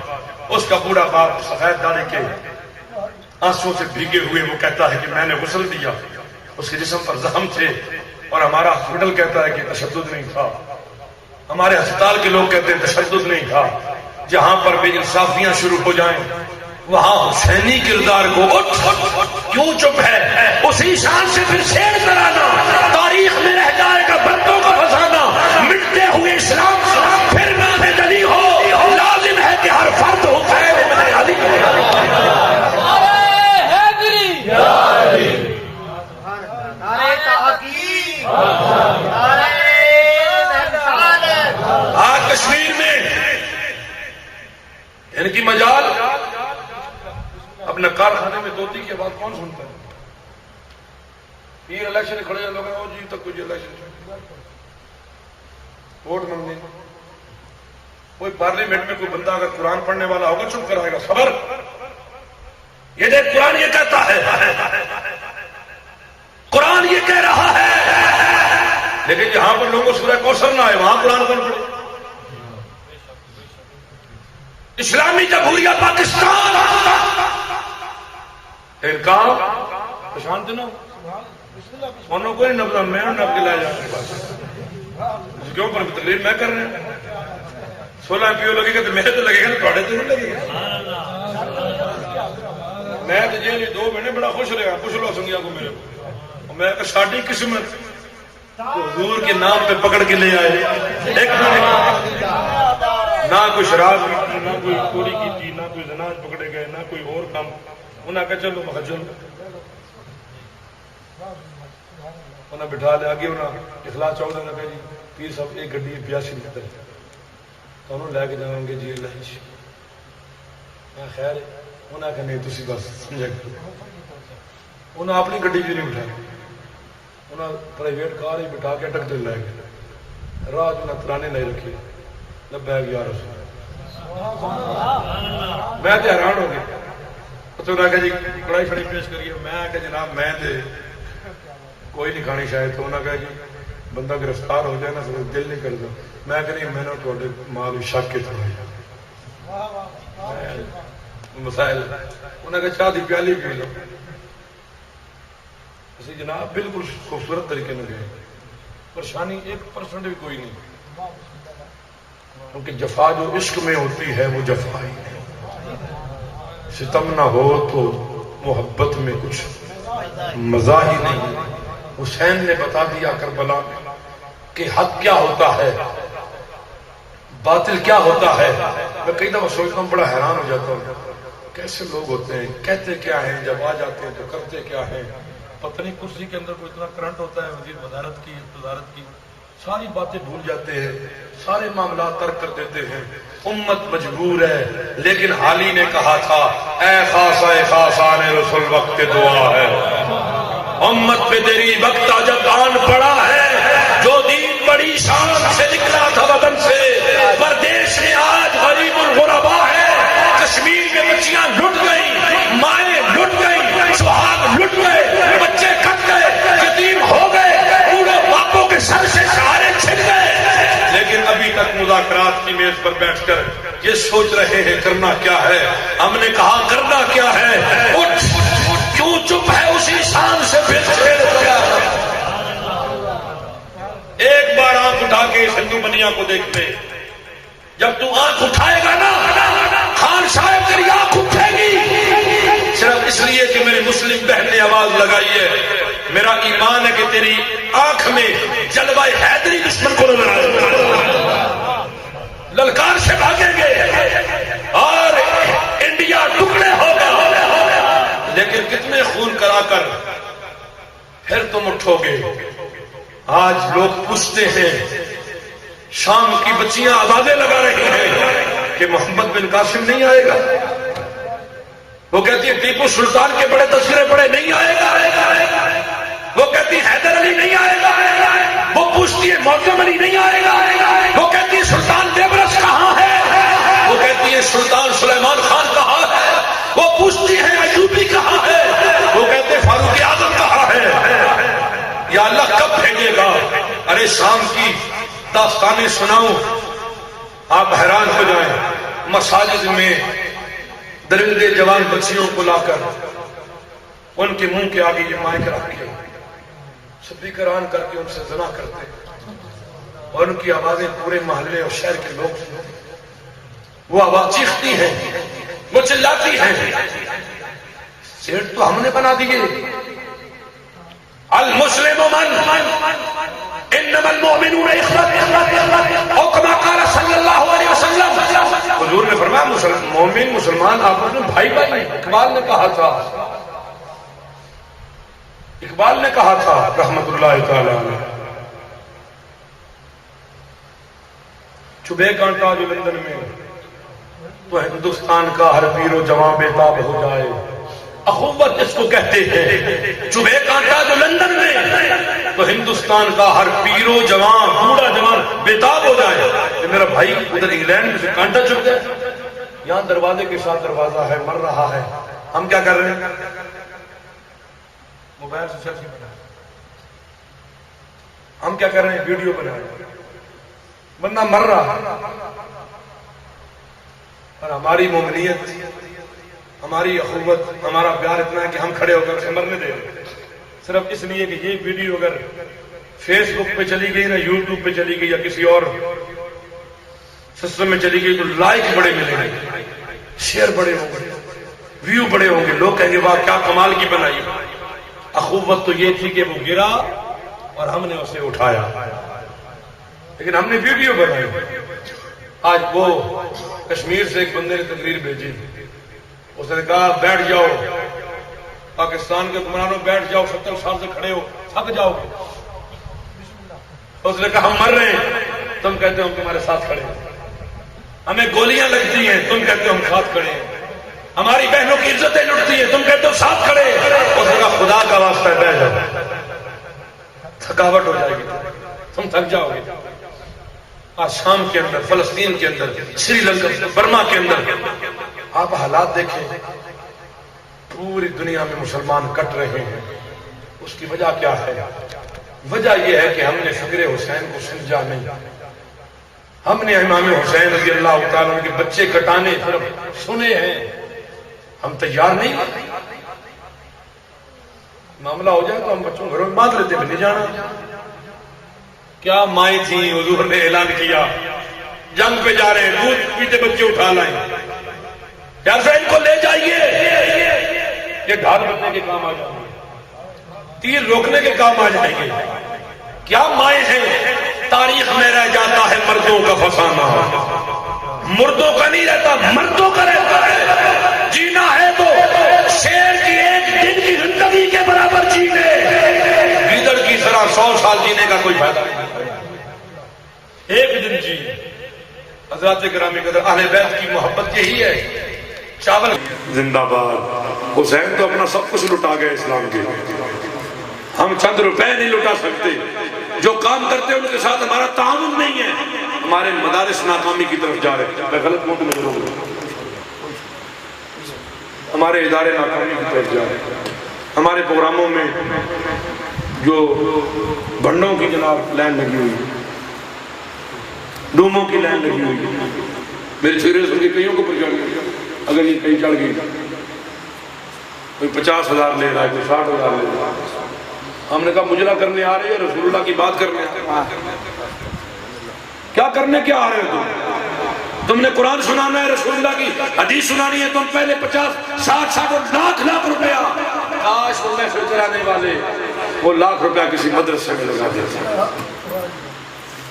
اس کا بوڑھا باپ سفید داڑھی کے آنسوں سے بھیگے ہوئے وہ کہتا ہے کہ میں نے غسل دیا، اس کے جسم پر زخم تھے، اور ہمارا ہاسپٹل کہتا ہے کہ تشدد نہیں تھا، ہمارے ہسپتال کے لوگ کہتے ہیں تشدد نہیں تھا۔ جہاں پر بے انصافیاں شروع ہو جائیں وہاں حسینی کردار کو اٹھ کیوں چپ ہے؟ اسی شان سے پھر شیر کرانا، تاریخ میں رہ جائے گا بندوں کو پھنسانا، مٹتے ہوئے اسلام پھر نام دلی ہو، لازم ہے کہ ہر فرد حسین ابن علی آج کشمیر میں ان کی مجال اپنے کارخانے میں طوطی کی آواز کون سنتا ہے؟ پھر الیکشن کھڑے ہیں لوگ جی تک کچھ الیکشن ووٹ مانگنے، کوئی پارلیمنٹ میں کوئی بندہ اگر قرآن پڑھنے والا ہوگا چپ کرائے گا، خبر یہ دیکھ قرآن یہ کہتا ہے، قرآن یہ کہہ رہا ہے، لیکن جہاں پر لوگوں سورہ کوثر نہ آئے وہاں قرآن کون پڑھے؟ اسلامی جمہوریہ پاکستان انکار پشانت نہ انہوں کوئی نبض میں نب کے لائے جانے کیوں پر تقریر میں کر رہے ہیں 16 پیو لگے گا تو میرے تو لگے گا تھوڑے تو نہیں لگے گا میں تو جی 2 مہینے بڑا خوش رہا خوش لو سنگیا کو میرے کو میں کہ ساڈی قسمت حضور کے نام پہ پکڑ کے لے آئے نہ کوئی شراب کی نہ کوئی چوری کی تھی نہ کوئی زنا پکڑے گئے نہ کوئی اور کام انہیں کہا چلو میں چلو انہیں بٹھا لے آگے انہیں اخلاص چاہتا نے کہا جی پیر صاحب ایک گڈی 82 لیٹر تو انہوں لے کے جاؤں گے جی اللہ خیر انہیں کہا نہیں تسی بس سمجھا کرو انہیں اپنی گڈی بھی نہیں بٹھائی انہیں پرائیویٹ کار ہی بٹھا کے اٹک دل لے گئے راہ جو انہیں ترانے نہیں رکھے لبیک یا رسول میں تو حیران ہو گیا تو انہیں کہا جی کڑائی شڑائی پیش کریے میں کہا جناب میں تے کوئی نہیں کھانی شاید تو انہیں کہا جی بندہ گرفتار ہو جائے نا تو دل نہیں کرتا میں کہ نہیں میں نے تھوڑے مال شک کے تھوڑا مسائل انہیں کہا چاہ دی پیالی پی لو اسی جناب بالکل خوبصورت طریقے میں گئے پریشانی 1% بھی کوئی نہیں کیونکہ جفا جو عشق میں ہوتی ہے وہ جفا ہی ہے ستم نہ ہو تو محبت میں کچھ مزہ ہی نہیں حسین نے بتا دیا کربلا میں کہ حق کیا ہوتا ہے باطل کیا ہوتا ہے میں کئی دفعہ سوچتا ہوں بڑا حیران ہو جاتا ہوں کیسے لوگ ہوتے ہیں کہتے کیا ہیں جب آ جاتے ہیں تو کرتے کیا ہیں پتہ نہیں کرسی کے اندر کوئی اتنا کرنٹ ہوتا ہے وزیر وزارت کی ساری باتیں بھول جاتے ہیں سارے معاملات ترک کر دیتے ہیں امت مجبور ہے لیکن حالی نے کہا تھا اے خاصان رسول وقت دعا ہے امت پہ تیری وقت جب آن پڑا ہے جو دین بڑی شان سے نکلا تھا وطن سے پردیش میں آج غریب الغربا ہے کشمیر میں بچیاں لٹ گئی مائیں لٹ گئی سہاگ لٹ گئے بچے کٹ گئے یتیم ہو گئے بوڑھے باپوں کے سر سے سہارے چھن گئے لیکن ابھی تک مذاکرات کی میز پر بیٹھ کر یہ سوچ رہے ہیں کرنا کیا ہے ہم نے کہا کرنا کیا ہے اٹھ کیوں چپ ہے اسی شان سے پھر چھیڑ دیا ایک بار آنکھ اٹھا کے اس ہندو بنیا کو دیکھتے جب تو آنکھ اٹھائے گا نا خان صاحب تیری آنکھ اٹھے گی صرف اس لیے کہ میرے مسلم بہن نے آواز لگائی ہے، میرا ایمان ہے کہ تیری آنکھ میں جلوہ حیدری دشمن کو نظر آئے، للکار سے بھاگیں گے اور انڈیا ٹکڑے ہوگا، لیکن کتنے خون کرا کر پھر تم اٹھو گے۔ آج لوگ پوچھتے ہیں، شام کی بچیاں آوازیں لگا رہی ہیں کہ محمد بن قاسم نہیں آئے گا، وہ کہتی ہے ٹیپو سلطان کے بڑے تصویریں پڑے نہیں آئے گا، وہ کہتی ہے حیدر علی نہیں آئے گا، وہ پوچھتی ہے معظم علی نہیں آئے گا، وہ کہتی ہے سلطان بیبرس کہاں ہے، وہ کہتی ہے سلطان سلیمان خان کہاں ہے، وہ پوچھتی ہے ایوبی کہاں ہے، وہ کہتے ہیں فاروق اعظم کہاں ہے، یا اللہ کب بھیجے گا؟ ارے شام کی داستانیں سناؤں آپ حیران ہو جائیں، مساجد میں درندے جوان بچیوں کو لا کر ان کے منہ کے آگے یہ مائک رکھ کے سپیکر آن کر کے ان سے زنا کرتے اور ان کی آوازیں پورے محلے اور شہر کے لوگ سنتے، وہ آواز چیختی ہیں، وہ چلاتی ہیں، سیٹ تو ہم نے بنا دیے، المسلم من انما المؤمنون اخوة او کما قال صلی اللہ علیہ وسلم، حضور نے فرمایا مومن مسلمان آپس میں بھائی بھائی۔ اقبال نے کہا تھا، اقبال نے کہا تھا رحمت اللہ تعالی علیہ، چبھے کانٹا جو لندن میں تو ہندوستان کا ہر پیر و جوان بے تاب ہو جائے، اخوت جس کو کہتے ہیں، چبھے کانٹا جو لندن میں تو ہندوستان کا ہر پیرو جوان بوڑھا جوان بےتاب ہو جائے، کہ میرا بھائی ادھر انگلینڈ میں سے کانٹا چبھ جائے، یہاں دروازے کے ساتھ دروازہ ہے، مر رہا ہے، ہم کیا کر رہے ہیں؟ موبائل سے سیلفی بنا، ہم کیا کر رہے ہیں؟ ویڈیو بنا رہے ہیں، بندہ مر رہا ہے، اور ہماری مومنیت، ہماری اخوت، ہمارا پیار اتنا ہے کہ ہم کھڑے ہو کر اسے مرنے دیں، صرف اس لیے کہ یہ ویڈیو اگر فیس بک پہ چلی گئی نا، یوٹیوب پہ چلی گئی یا کسی اور سسٹم میں چلی گئی تو لائک بڑے ملیں گے، شیئر بڑے ہوں گے، ویو بڑے ہوں گے، لوگ کہیں گے واہ کیا کمال کی بنائی۔ اخوت تو یہ تھی کہ وہ گرا اور ہم نے اسے اٹھایا، لیکن ہم نے ویڈیو بنائی۔ آج وہ کشمیر سے ایک بندے نے تقریر بھیجی، اس نے کہا بیٹھ جاؤ پاکستان کے حکمرانوں، بیٹھ جاؤ، 70 سال سے کھڑے ہو، تھک جاؤ گے۔ اس نے کہا ہم مر رہے ہیں، تم کہتے ہو ہم تمہارے ساتھ کھڑے ہیں، ہمیں گولیاں لگتی ہیں، تم کہتے ہو ہم ساتھ کھڑے ہیں، ہماری بہنوں کی عزتیں لٹتی ہیں، تم کہتے ہو ساتھ کھڑے ہیں۔ اس نے کہا خدا کا واسطہ ہے بیٹھ جاؤ، تھکاوٹ ہو جائے گی، تم تھک جاؤ گے۔ آج شام کے اندر، فلسطین کے اندر، سری لنکا، برما کے اندر آپ حالات دیکھیں، پوری دنیا میں مسلمان کٹ رہے ہیں، اس کی وجہ کیا ہے؟ وجہ یہ ہے کہ ہم نے فکر حسین کو سمجھا نہیں، ہم نے امام حسین رضی اللہ تعالیٰ عنہ کے بچے کٹانے صرف سنے ہیں، ہم تیار نہیں۔ معاملہ ہو جائے تو ہم بچوں گھروں میں باندھ لیتے ہیں، نہیں جانا۔ کیا مائیں تھیں، حضور نے اعلان کیا جنگ پہ جا رہے ہیں، دودھ پیتے بچے اٹھا لائیں، جیسے ان کو لے جائیے، یہ ڈھال بننے کے کام آ جائیں گے، تیر روکنے کے کام آ جائیں گے۔ کیا مائیں ہیں، تاریخ میں رہ جاتا ہے مردوں کا فسانہ، مردوں کا نہیں رہتا، مردوں کا رہتا ہے۔ جینا ہے تو شیر کی ایک دن کی زندگی کے برابر جینے، گیدڑ کی طرح 100 سال جینے کا کوئی فائدہ نہیں، ایک دن جی۔ حضرات گرامی قدر، اہل بیت کی محبت یہی ہے۔ چاول زندہ باد، حسین تو اپنا سب کچھ لٹا گئے اسلام کے، ہم چند روپے نہیں لٹا سکتے، جو کام کرتے ہیں ان کے ساتھ ہمارا تعاون نہیں ہے، ہمارے مدارس ناکامی کی طرف جا رہے ہیں، میں غلط موقع میں ضرور ہوں، ہمارے ادارے ناکامی کی طرف جا رہے ہیں، ہمارے پروگراموں میں جو بھنڈوں کی جناب لائن لگی ہوئی، ڈوموں کی لائن لگی ہوئی، میرے چھوڑے سے کئیوں کو پر چڑھ گئی، اگر یہ کہیں چڑھ گئی کوئی 50,000 لے رہا ہے، کوئی 60,000 لے رہا ہے، ہم نے کہا مجرا کرنے آ رہے ہیں، رسول اللہ کی بات کرنے آ رہے ہیں، کیا کرنے کیا آ رہے ہو تم نے قرآن سنانا ہے، رسول اللہ کی حدیث سنانی ہے، تم پہلے 50 60 لاکھ روپیہ کاش وہ محفل کرانے والے وہ لاکھ روپیہ کسی مدرسے میں لگا دیتے.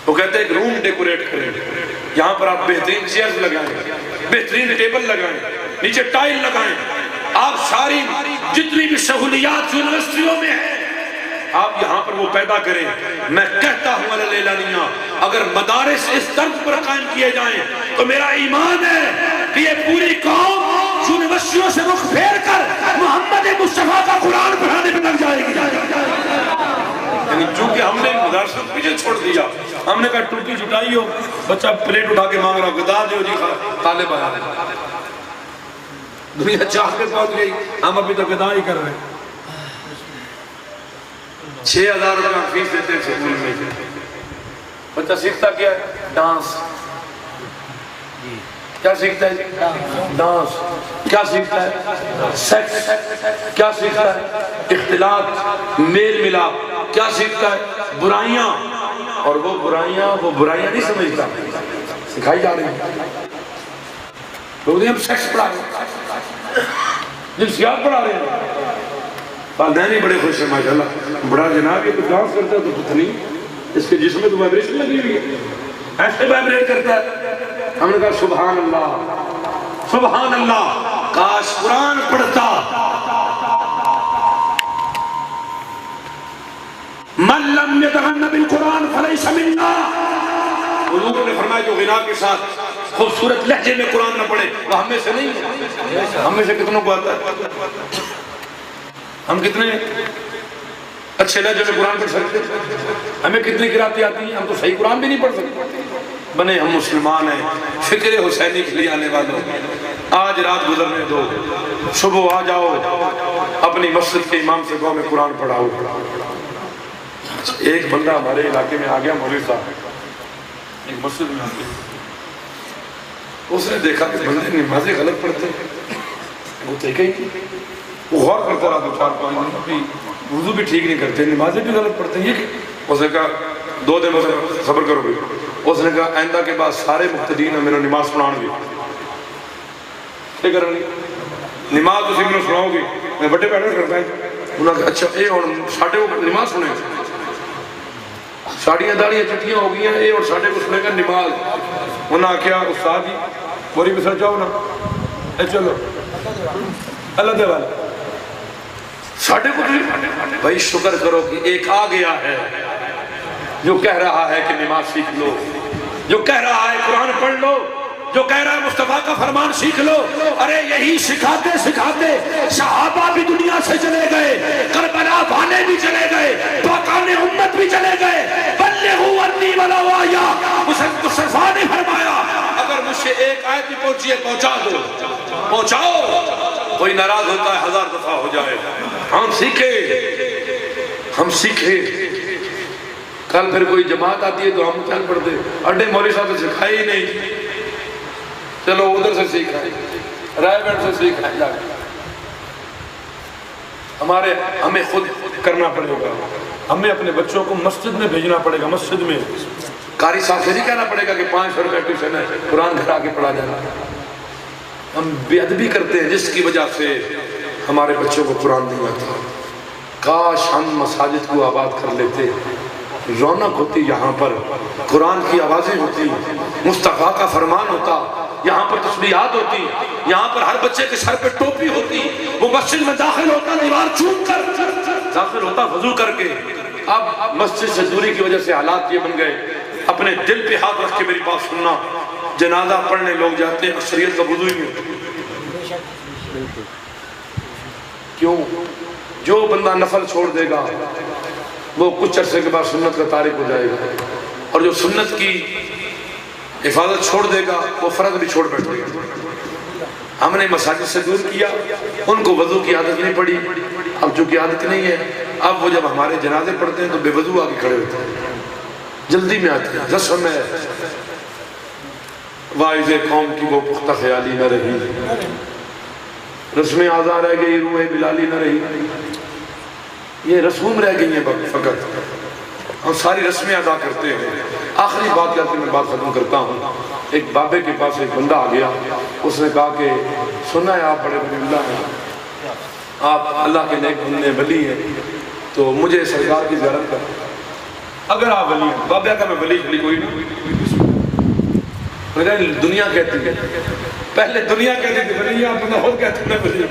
وہ کہتے ہیں ایک روم ڈیکوریٹ کریں, یہاں پر آپ بہترین چیئرز لگائیں, بہترین ٹیبل لگائیں, نیچے ٹائل لگائیں, آپ ساری جتنی بھی سہولیات یونیورسٹیوں میں ہیں آپ یہاں پر وہ پیدا کریں. میں کہتا ہوں اللیلانیہ اگر مدارس اس طرز پر قائم کیے جائیں تو میرا ایمان ہے کہ یہ پوری قوم یونیورسٹیوں سے رخ پھیر کر محمد مصطفیٰ کا قرآن پڑھانے میں لگ جائے گی. یعنی چونکہ ہم نے مدارسوں کو پیچھے چھوڑ دیا, ہم نے کہا ٹوٹی چھٹائی ہو, بچہ پلیٹ اٹھا کے مانگ رہا ہو, گدا دیو جی طالب آیا. دنیا چاہ کے پہنچ گئی, ہم ابھی تو گدا ہی کر رہے ہیں. 6,000 روپیہ فیس دیتے ہیں سکول میں. بچہ سیکھتا کیا ہے؟ ڈانس. کیا سیکھتا ہے؟ ڈانس. کیا سیکھتا ہے؟ سیکس. کیا سیکھتا ہے؟ اختلاط, میل ملاپ. کیا سیکھتا ہے؟ برائیاں. اور وہ برائیاں نہیں سمجھتا, سکھائی جا رہی ہیں. لوگ ہم سیکس پڑھا رہے ہیں, جنسیات پڑھا رہے ہیں. والدین ہی بڑے خوش ہیں ماشاءاللہ, بڑا جناب یہ تو ڈانس کرتا ہے تو پتہ نہیں اس کے جسم میں تو وائبریشن لگی ہوئی ہے, ایسے وائبریٹ کرتا ہے. ہم نے کہا سبحان اللہ, سبحان اللہ, کاش قرآن پڑھتا. من لم يتغن بالقرآن فلیس منا. حضور نے فرمایا جو غنا کے ساتھ خوبصورت لہجے میں قرآن نہ پڑھے وہ ہم میں سے نہیں ہے. ہم میں سے کتنوں کو آتا ہے؟ ہم کتنے اچھے لہجے میں قرآن پڑھ سکتے ہیں؟ ہمیں کتنی قراتیں آتی ہیں؟ ہم تو صحیح قرآن بھی نہیں پڑھ سکتے. بنے ہم مسلمان ہیں, فکر حسینی کے لیے آنے والوں, آج رات گزرنے دو, صبح آ جاؤ اپنی مسجد کے امام سے کہو میں قرآن پڑھاؤ. ایک بندہ ہمارے علاقے میں آ گیا, مولوی صاحب, ایک مسجد میں آ گیا. اس نے دیکھا کہ بندے نمازیں غلط پڑھتے ہیں. وہ دیکھا ہی نہیں, وہ غور کرتا رہا 2-4 دن, وضو بھی ٹھیک نہیں کرتے, نمازیں بھی غلط پڑھتے ہیں. یہ اس نے کہا 2 دن صبر کرو گے. اس نے کہا آئندہ کے بعد سارے مقتدین ہیں میرا نماز پڑھان گے. کیا کریں گے؟ نماز تو سنگھ سناؤ گے, میں بڑے بیٹھے کرتا ہے. انہوں نے کہا اچھا اے اور ساڑھے کو نماز سنیں, ساڑیاں داڑیاں چٹیاں ہو گئی ہیں, اے اور ساڑھے کو سنے گا نماز. انہوں نے کیا استاد جی موری میں سر جاؤ نا, اے چلو اللہ دے والا ساڑھے کو بھائی شکر کرو کہ ایک آ گیا ہے جو کہہ رہا ہے کہ نماز سیکھ لو, جو کہہ رہا ہے قرآن پڑھ لو, جو کہہ رہا ہے مصطفیٰ کا فرمان سیکھ لو. ارے یہی سکھاتے سکھاتے صحابہ بھی دنیا سے چلے گئے, کربلا والے بھی چلے گئے, پاکان امت بھی چلے گئے. بلغوا انی ولو آیا, مصطفیٰ نے فرمایا اگر مجھ سے ایک آیت بھی پہنچی ہے پہنچا دو, پہنچاؤ. کوئی ناراض ہوتا ہے 1000 دفعہ ہو جائے. ہم سیکھے. کل پھر کوئی جماعت آتی ہے تو ہم چل پڑتے, اڈے مولوی صاحب سے سکھائی ہی نہیں, چلو ادھر سے سیکھا ہے, رائے بیٹ سے سیکھا ہے. ہمیں خود کرنا پڑے گا, ہمیں اپنے بچوں کو مسجد میں بھیجنا پڑے گا. مسجد میں قاری صاحب سے نہیں کہنا پڑے گا کہ 500 روپے ٹیوشن ہے, قرآن گھر آ کے پڑھا جانا. ہم بے ادبی کرتے ہیں جس کی وجہ سے ہمارے بچوں کو قرآن نہیں آتا. کاش ہم مساجد کو آباد کر لیتے, رونق ہوتی یہاں پر, قرآن کی آوازیں ہوتی, مصطفیٰ کا فرمان ہوتا, یہاں پر تسبیحات ہوتی, یہاں پر ہر بچے کے سر پہ ٹوپی ہوتی. وہ مسجد میں داخل ہوتا دیوار چوم کر داخل ہوتا وضو کر کے. اب مسجد سے دوری کی وجہ سے حالات یہ بن گئے, اپنے دل پہ ہاتھ رکھ کے میری بات سننا, جنازہ پڑھنے لوگ جاتے ہیں اکثریت کا وضو ہی نہیں. کیوں؟ جو بندہ نفل چھوڑ دے گا وہ کچھ عرصے کے بعد سنت کا تارک ہو جائے گا, اور جو سنت کی حفاظت چھوڑ دے گا وہ فرض بھی چھوڑ بیٹھے گا. ہم نے مساجد سے دور کیا, ان کو وضو کی عادت نہیں پڑی. اب جو کی عادت نہیں ہے, اب وہ جب ہمارے جنازے پڑھتے ہیں تو بے وضو آگے کھڑے ہوتے ہیں, جلدی میں آتے ہیں. رسم ہے واعظ قوم کی وہ پختہ خیالی نہ رہی, رسم آزا رہ گئی روح بلالی نہ رہی. یہ رسوم رہ گئی ہیں فقط, ہم ساری رسمیں ادا کرتے ہیں. آخری بات کر کے میں بات ختم کرتا ہوں. ایک بابے کے پاس ایک بندہ آ گیا, اس نے کہا کہ سنا ہے آپ بڑے ولی اللہ ہیں, آپ اللہ کے نیک بندے ولی ہیں تو مجھے سرکار کی زیارت کر. اگر آپ ولی ہیں بابا کا میں ولی کوئی نہیں. دنیا کہتی ہے, پہلے دنیا کہتی تھی ولی, آپ بندہ خود کہتے ہیں میں ولی.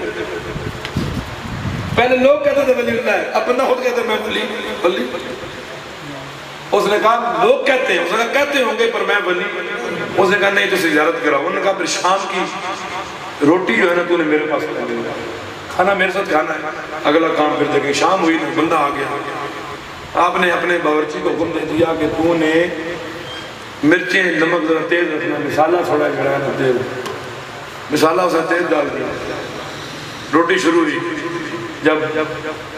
پہلے لوگ کہتے تھے ولی اللہ ہے, اب بندہ خود کہتے ہیں میں ولی. اس نے کہا لوگ کہتے ہیں, اس نے کہا کہتے ہوں گے پر میں ولی. اس نے کہا نہیں تو زیارت کراؤ. انہوں نے کہا پھر شام کی روٹی جو ہے نا تو نے میرے پاس کھانا میرے ساتھ کھانا ہے, اگلا کام پھر دیکھیں. شام ہوئی نا, بندہ آ گیا. آپ نے اپنے باورچی کو حکم دے دیا کہ تو نے مرچیں نمک ذرا تیز رکھنا, مسالہ تھوڑا جڑا نا تیز, مسالہ اسے تیز ڈال دیا. روٹی شروع ہوئی, جب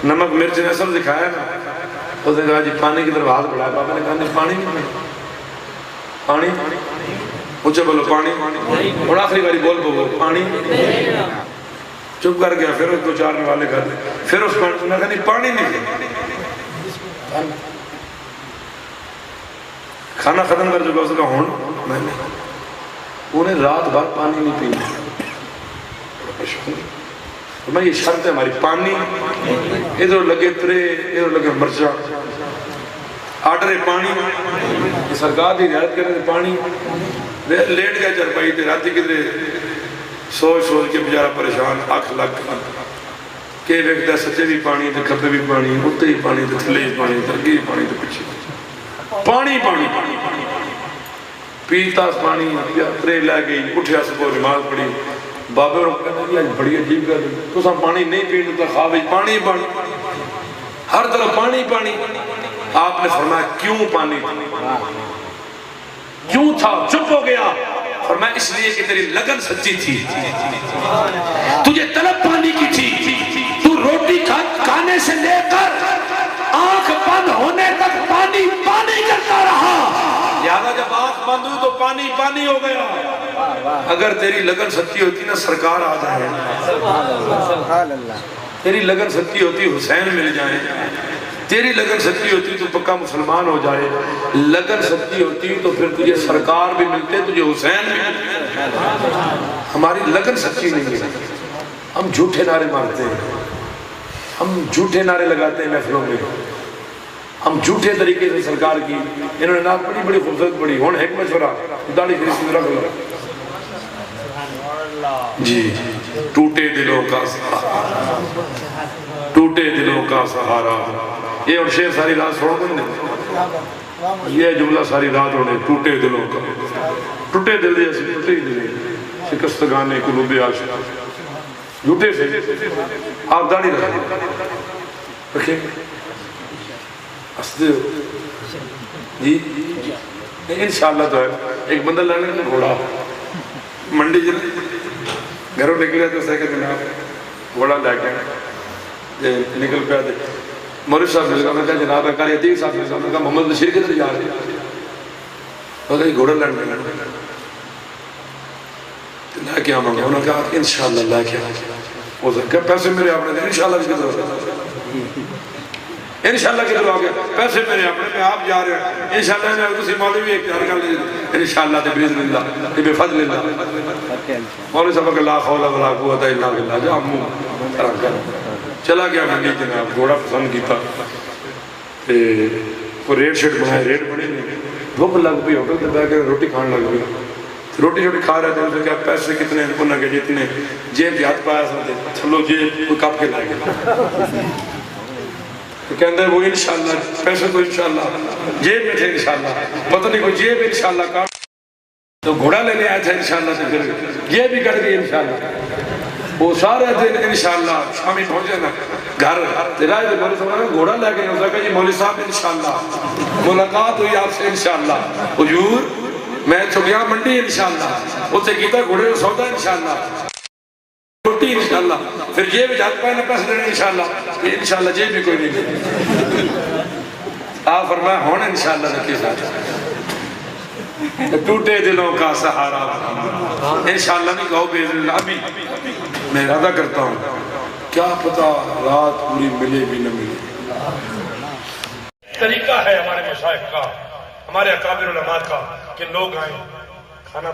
نمک مرچ نے اثر دکھایا نا, اس نے کہا جی پانی کی طرف ہاتھ بڑھایا. پاپا نے کہا نہیں پانی نہیں پینا. پانی اونچے بولو پانی. اور آخری باری بول بولو پانی. چپ کر گیا. پھر اس دو چار نوالے کر دے. پھر اس نے کہا نہیں پانی نہیں. کھانا ختم کر چکا. اس نے کہا ہون میں نے انہیں رات بھر پانی نہیں پینا. میں یہ شرط ہے ہماری, پانی ادھر لگے ترے ادھر لگے مرچا, آڈر پانی. سرکار کی زیارت کرنے سے پانی لیٹ گیا چرپائی تے, راتی کدھر سوچ کے بیچارہ پریشان, اکھ لگ کہ ویکھدا سچے بھی پانی تے کھبے بھی پانی, اتنے ہی پانی تے تھلے ہی پانی, ترگی بھی پانی تے پیچھے پانی. پیتا پانی ترے لے گئی. اٹھیا صبح نماز پڑھی. بابے اور کہنا جی بڑی عجیب گل, تساں پانی نہیں پینے تو خواب پانی پانی, ہر طرف پانی پانی. آپ نے فرمایا کیوں پانی کیوں تھا؟ چپ ہو گیا. فرمایا اس لیے کہ تیری لگن سچی تھی, تجھے طلب پانی کی تھی. تو روٹی کھانے سے لے کر آنکھ بند ہونے تک پانی پانی کرتا رہا. لہذا جب آنکھ بند ہوئی تو پانی پانی ہو گیا. اگر تیری لگن سچی ہوتی نا سرکار آ جائے, تیری لگن سچی ہوتی حسین مل جائیں, تیری لگن سچی ہوتی تو پکا مسلمان ہو جائے. لگن سچی ہوتی تو پھر تجھے سرکار بھی ملتے, تجھے حسین بھی ملتے. ہماری لگن سچی نہیں ہے. ہم جھوٹے نعرے مارتے ہیں, ہم جھوٹے نعرے لگاتے ہیں محفلوں میں, ہم جھوٹے طریقے سے سرکار کی. انہوں نے نعت بڑی خوبصورت پڑھی. ہوں ایک مشورہ, داڑھی خریسی رکھ لو جی. ٹوٹے دلوں کا سہارا, ٹوٹے دلوں کا سہارا. یہ اور شعر ساری رات سوڑ دیں, یہ جملہ ساری رات ہونے. ٹوٹے دلوں کا, ٹوٹے دل دے ایسے ٹوٹے ہی دلے, شکستگانے قلوب عاشق. جھوٹے سے آپ داڑھی رکھیں ہستے ہو جی. انشاءاللہ تو ہے. ایک بندہ لانے کا گھوڑا منڈی جن گھروں نکلے تو سہے کہ جناب گھوڑا لے کے نکل پیا دے. مولوی صاحب مل گا, میں کہا جناب ہے کاری عتیق صاحب مل گا, میں کہا محمد بشیر کدھر جا رہے ہیں؟ میں کہا گھوڑا لڑنے لے کے آؤں گا. انہوں نے کہا انشاءاللہ لے کے آؤں گا. وہ کہا پیسے میرے آپ نے دے. انشاءاللہ بھی کدھر ہوگا, انشاءاللہ کدھر ہو گیا, پیسے میرے اپنے میں آپ جا رہے ہیں. انشاءاللہ میں کسی مولوی بھی ایک تیار کر لیجیے. انشاءاللہ بِإِذْنِ اللَّهِ بِفَضْلِ اللَّهِ. مولوی صاحب کہ لا حول ولا قوت الا باللہ. جا منہ رکھ کر چلا گیا منڈی جناب. گھوڑا پسند کیتا, وہ ریٹ شیٹ بنائے, ریٹ بڑے بھوک لگ پئی, ہوٹل تے بیٹھ کے روٹی کھان لگ پئی. روٹی شوٹی کھا رہے تھے. اس نے کہا پیسے کتنے ہیں؟ انہوں نے کہا جتنے. جیب ہاتھ پایا سکتے چلو جیب کوئی کپ کے لائے گا. کہندے وہ انشاءاللہ پیسے تو انشاءاللہ جیب میں تھے, انشاءاللہ پتہ نہیں کوئی جیب انشاءاللہ کاٹ تو گھوڑا لینے آیا تھا انشاءاللہ سے, پھر یہ بھی کٹ گئی انشاءاللہ. وہ سارے دن انشاءاللہ شامی پہنچے نا گھر تیرا ہے مولوی صاحب نے گھوڑا لے کے اس نے کہا جی مولوی صاحب انشاءاللہ ملاقات ہوئی آپ سے انشاءاللہ. حضور میں چھگیا منڈی انشاءاللہ, اس سے کیتا گھوڑے کو سودا انشاءاللہ, روٹی انشاءاللہ, پھر جیب جات پائے نہ پیسے دینے انشاءاللہ. یہ انشاءاللہ جیب بھی کوئی نہیں. آپ فرمایا ہونا انشاءاللہ رکھے ساتھ. ٹوٹے دلوں کا سہارا انشاءاللہ نہیں کہو بِإِذْنِ اللَّهِ. ابھی میں ارادہ کرتا ہوں, کیا پتا رات پوری ملے بھی نہ ملے. طریقہ ہے ہمارے مشائخ کا, ہمارے اکابر علماء کا کہ لوگ آئیں کھانا